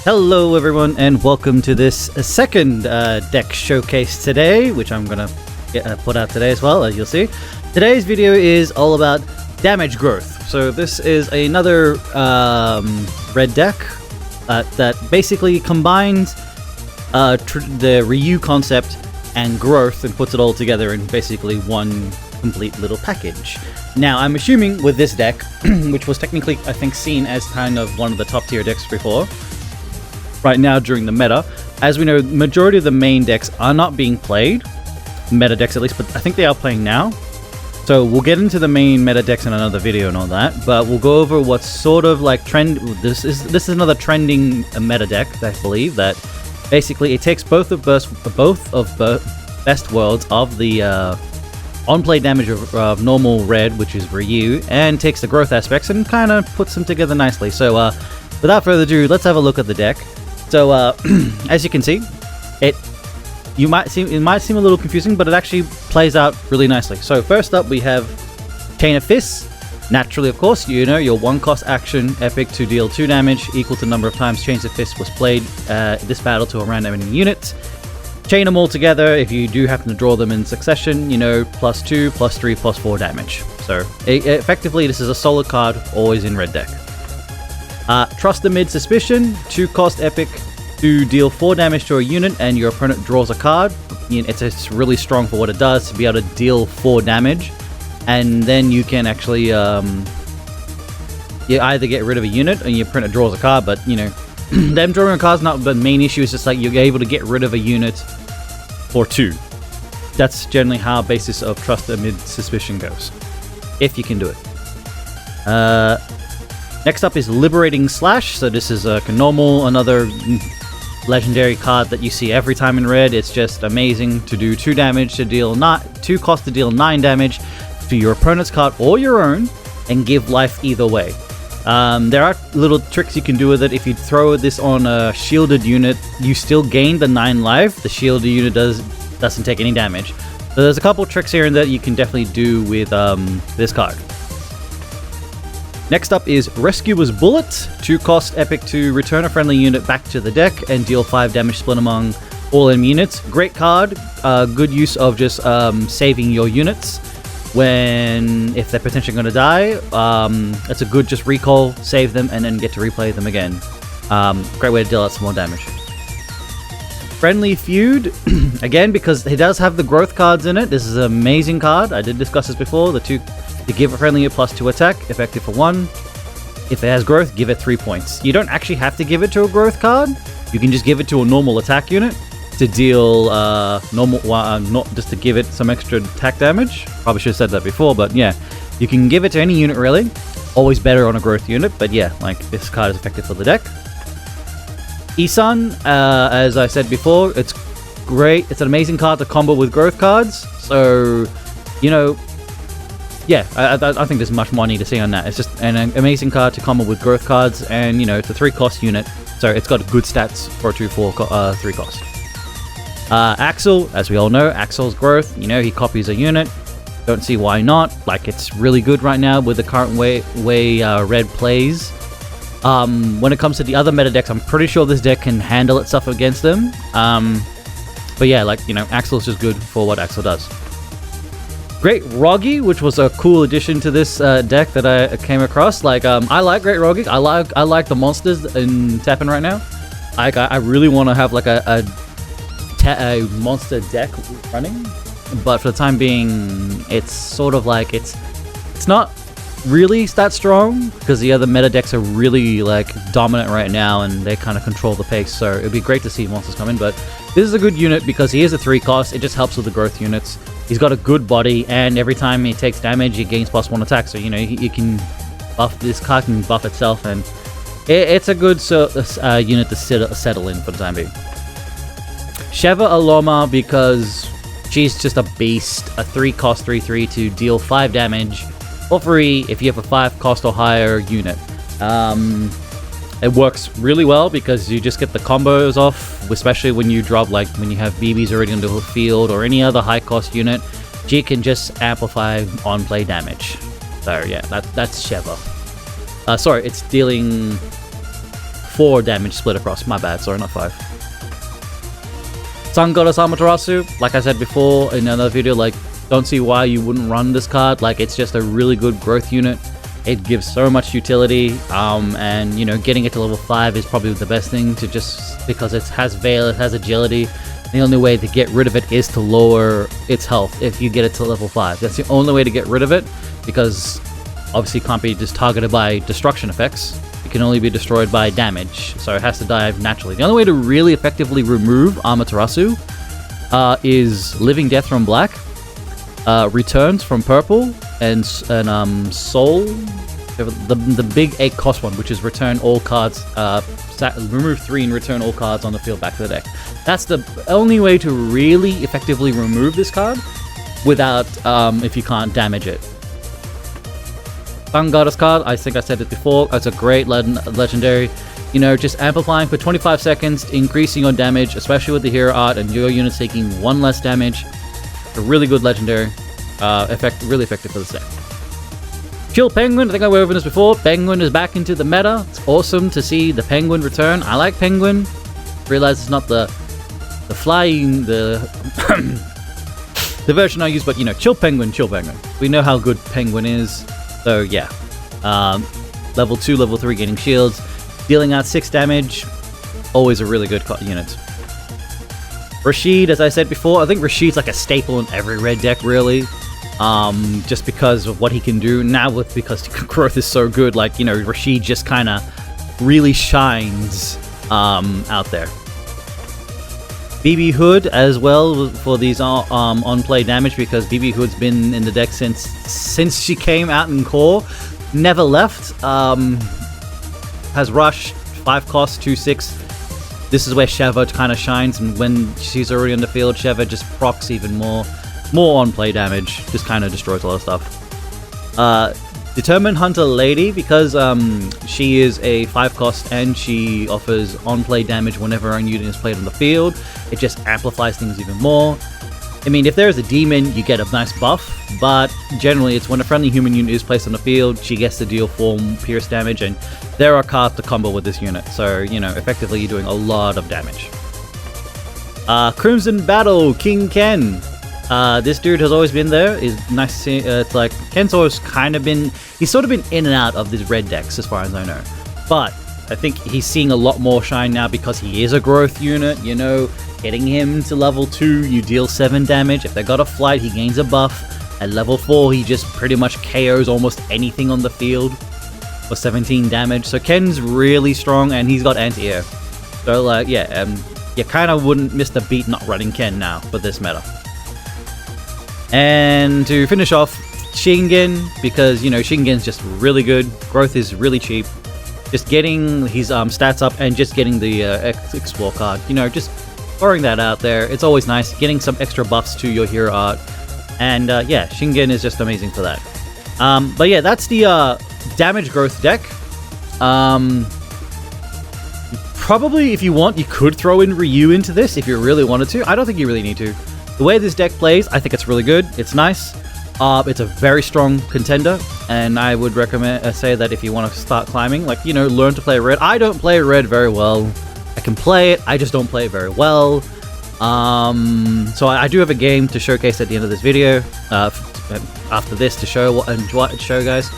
Hello everyone and welcome to this second deck showcase today, which I'm gonna put out today as well, as you'll see. Today's video is all about damage growth. So this is another red deck that basically combines the Ryu concept and growth and puts it all together in basically one complete little package. Now I'm assuming with this deck, which was technically I think seen as kind of one of the top tier decks before, right now during the meta. As we know, majority of the main decks are not being played, meta decks at least, but I think they are playing now. So we'll get into the main meta decks in another video and all that, but we'll go over what's sort of like trend. This is another trending meta deck, I believe, that basically it takes both of the best worlds of the on-play damage of normal red, which is Ryu, and takes the growth aspects and kind of puts them together nicely. So without further ado, let's have a look at the deck. So, as you can see, it might seem a little confusing, but it actually plays out really nicely. So first up, we have Chain of Fists. Naturally, of course, you know, your one-cost action epic to deal 2 damage, equal to number of times Chains of Fists was played this battle to a random enemy unit. Chain them all together if you do happen to draw them in succession, you know, +2, +3, +4 damage. So, effectively, this is a solid card, always in red deck. Trust Amid Suspicion, 2-cost epic to deal 4 damage to a unit and your opponent draws a card. It's really strong for what it does, to be able to deal 4 damage. And then you can actually you either get rid of a unit and your opponent draws a card, but you know, them drawing a card's not the main issue, it's just like you're able to get rid of a unit for 2. That's generally how basis of Trust Amid Suspicion goes, if you can do it. Next up is Liberating Slash. So this is a normal, another legendary card that you see every time in red. It's just amazing to do 2 damage to deal 2 cost to deal 9 damage to your opponent's card or your own, and give life either way. There are little tricks you can do with it. If you throw this on a shielded unit, you still gain the 9 life. The shielded unit doesn't take any damage. So there's a couple tricks here and that you can definitely do with this card. Next up is Rescuer's Bullet, 2-cost epic to return a friendly unit back to the deck and deal 5 damage split among all enemy units. Great card, good use of just saving your units if they're potentially going to die. It's a good just recall, save them, and then get to replay them again. Great way to deal out some more damage. Friendly Feud, again, because it does have the growth cards in it. This is an amazing card. I did discuss this before. The 2 to give a friendly a +2 attack, effective for 1. If it has growth, give it 3 points. You don't actually have to give it to a growth card. You can just give it to a normal attack unit to deal not just to give it some extra attack damage. Probably should have said that before, but yeah, you can give it to any unit really. Always better on a growth unit, but yeah, like this card is effective for the deck. Isan, as I said before, it's great. It's an amazing card to combo with growth cards. So, you know, yeah, I think there's much more I need to see on that. It's just an amazing card to combo with growth cards, and you know, it's a 3-cost unit, so it's got good stats for a 3-cost. Axel, as we all know, Axel's growth, you know, he copies a unit. Don't see why not. Like, it's really good right now with the current way red plays. When it comes to the other meta decks, I'm pretty sure this deck can handle itself against them. But yeah, like, you know, Axel's just good for what Axel does. Great Rogi, which was a cool addition to this deck that I came across. Like, I like Great Rogi. I like the monsters in TEPPEN right now. I really want to have like a monster deck running, but for the time being, it's sort of like it's not really that strong because the other meta decks are really like dominant right now and they kind of control the pace. So it'd be great to see monsters come in, but this is a good unit because he is a 3-cost. It just helps with the growth units. He's got a good body, and every time he takes damage, he gains +1 attack. So you know you can buff this card, can buff itself, and it's a good unit to settle in for the time being. Sheva Aloma, because she's just a beast. A 3-cost 3/3 to deal 5 damage for free if you have a 5-cost or higher unit. It works really well because you just get the combos off, especially when you drop, like when you have BBs already on the field or any other high-cost unit. She can just amplify on-play damage. So yeah, that's Sheva. Sorry, it's dealing 4 damage split across. My bad, sorry, not 5. Sun Goddess Amaterasu, like I said before in another video, like, don't see why you wouldn't run this card. Like, it's just a really good growth unit. It gives so much utility, and you know, getting it to level 5 is probably the best thing, to just because it has Veil, it has agility. The only way to get rid of it is to lower its health if you get it to level 5. That's the only way to get rid of it, because obviously it can't be just targeted by destruction effects. It can only be destroyed by damage, so it has to die naturally. The only way to really effectively remove Amaterasu is Living Death from black, Returns from purple, and Soul, the big 8 cost one, which is return all cards, remove 3 and return all cards on the field back to the deck. That's the only way to really effectively remove this card without, if you can't damage it. Sun Goddess card, I think I said it before, it's a great legendary. You know, just amplifying for 25 seconds, increasing your damage, especially with the hero art, and your units taking 1 less damage. A really good legendary, really effective for this deck. Chill Penguin, I think I went over this before. Penguin is back into the meta. It's awesome to see the Penguin return. I like Penguin. Realize it's not the flying, the version I use, but you know, Chill Penguin. We know how good Penguin is. So yeah, level 2, level 3 getting shields, dealing out 6 damage, always a really good unit. Rashid, as I said before, I think Rashid's like a staple in every red deck, really, just because of what he can do now. Because growth is so good, like, you know, Rashid just kind of really shines out there. BB Hood as well for these on play damage, because BB Hood's been in the deck since she came out in core, never left. Has rush, 5 cost, 2/6. This is where Sheva kind of shines, and when she's already on the field, Sheva just procs even more on play damage, just kind of destroys a lot of stuff. Determined Hunter Lady, because she is a 5 cost and she offers on-play damage whenever a unit is played on the field. It just amplifies things even more. I mean, if there's a demon, you get a nice buff, but generally it's when a friendly human unit is placed on the field, she gets to deal 4 pierce damage, and there are cards to combo with this unit, so, you know, effectively you're doing a lot of damage. Crimson Battle, King Ken. This dude has always been there. It's nice to see. It's like, Ken's always kind of been, he's sort of been in and out of these red decks as far as I know, but I think he's seeing a lot more shine now because he is a growth unit. You know, getting him to level 2, you deal 7 damage. If they got a flight, he gains a buff. At level 4, he just pretty much KOs almost anything on the field for 17 damage. So Ken's really strong, and he's got anti-air. So, like, yeah, you kind of wouldn't miss the beat not running Ken now for this meta. And to finish off, Shingen, because, you know, Shingen's just really good. Growth is really cheap. Just getting his stats up and just getting the Explore card. You know, just throwing that out there. It's always nice. Getting some extra buffs to your hero art. And yeah, Shingen is just amazing for that. But yeah, that's the damage growth deck. Probably, if you want, you could throw in Ryu into this if you really wanted to. I don't think you really need to. The way this deck plays, I think it's really good. It's nice. It's a very strong contender, and I would recommend say that if you want to start climbing, like, you know, learn to play red. I don't play red very well. I can play it, I just don't play it very well. So I do have a game to showcase at the end of this video, after this, to show guys.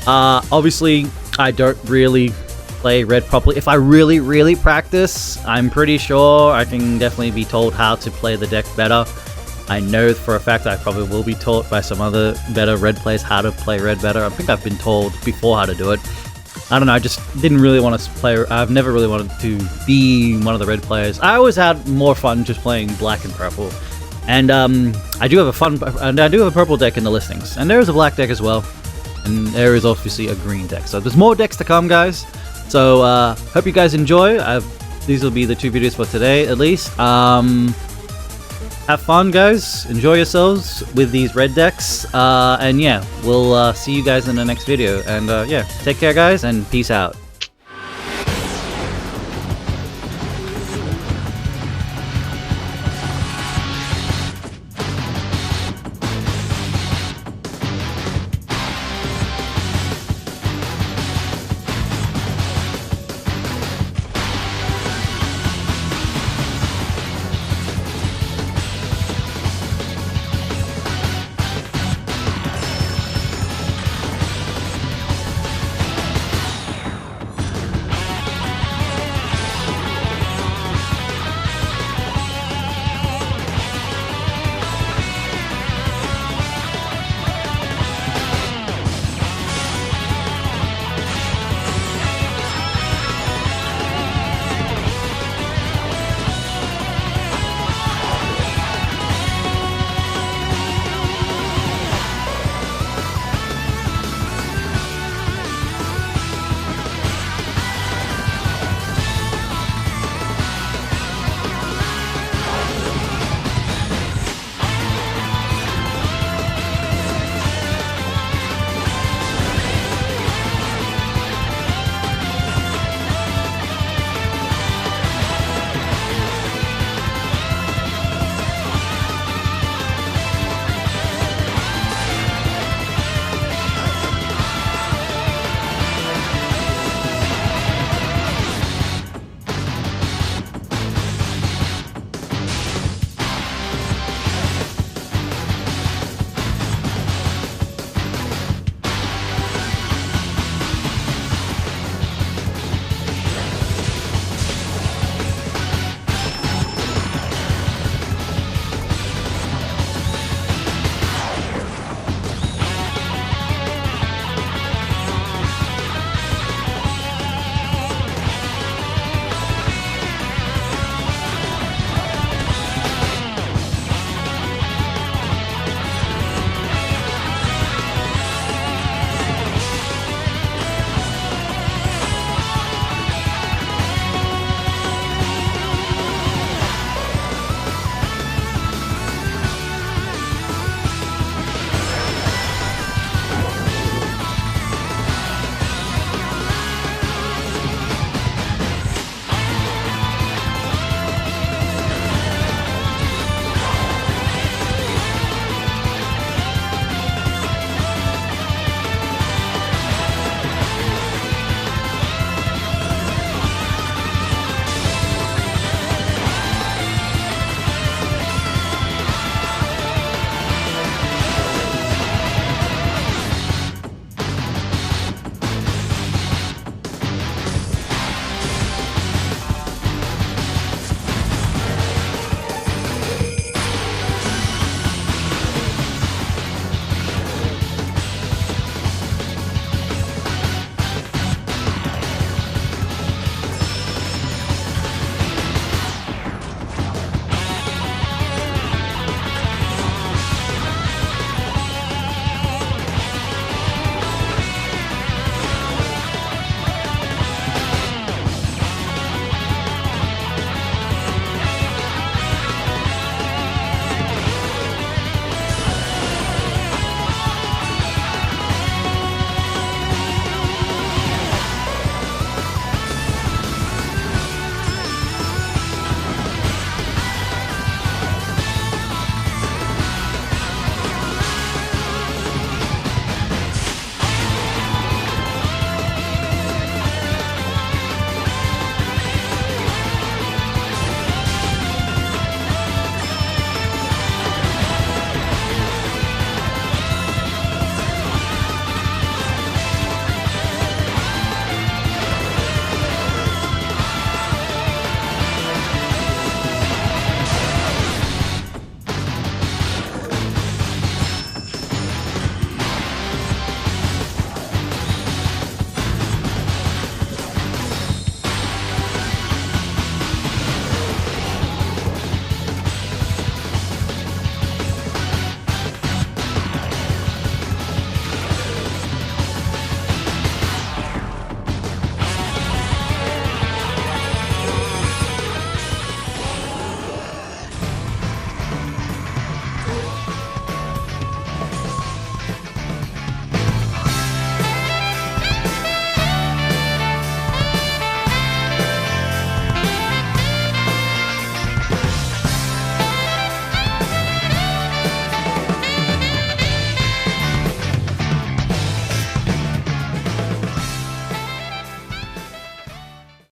Obviously, I don't really play red properly. If I really practice, I'm pretty sure I can definitely be told how to play the deck better. I know for a fact I probably will be taught by some other better red players how to play red better. I think I've been told before how to do it. I don't know, I just didn't really want to play. I've never really wanted to be one of the red players. I always had more fun just playing black and purple. And I do have a purple deck in the listings. And there is a black deck as well. And there is obviously a green deck. So there's more decks to come, guys. So hope you guys enjoy. These will be the 2 videos for today, at least. Have fun, guys. Enjoy yourselves with these red decks. And yeah, we'll see you guys in the next video. And yeah, take care, guys, and peace out.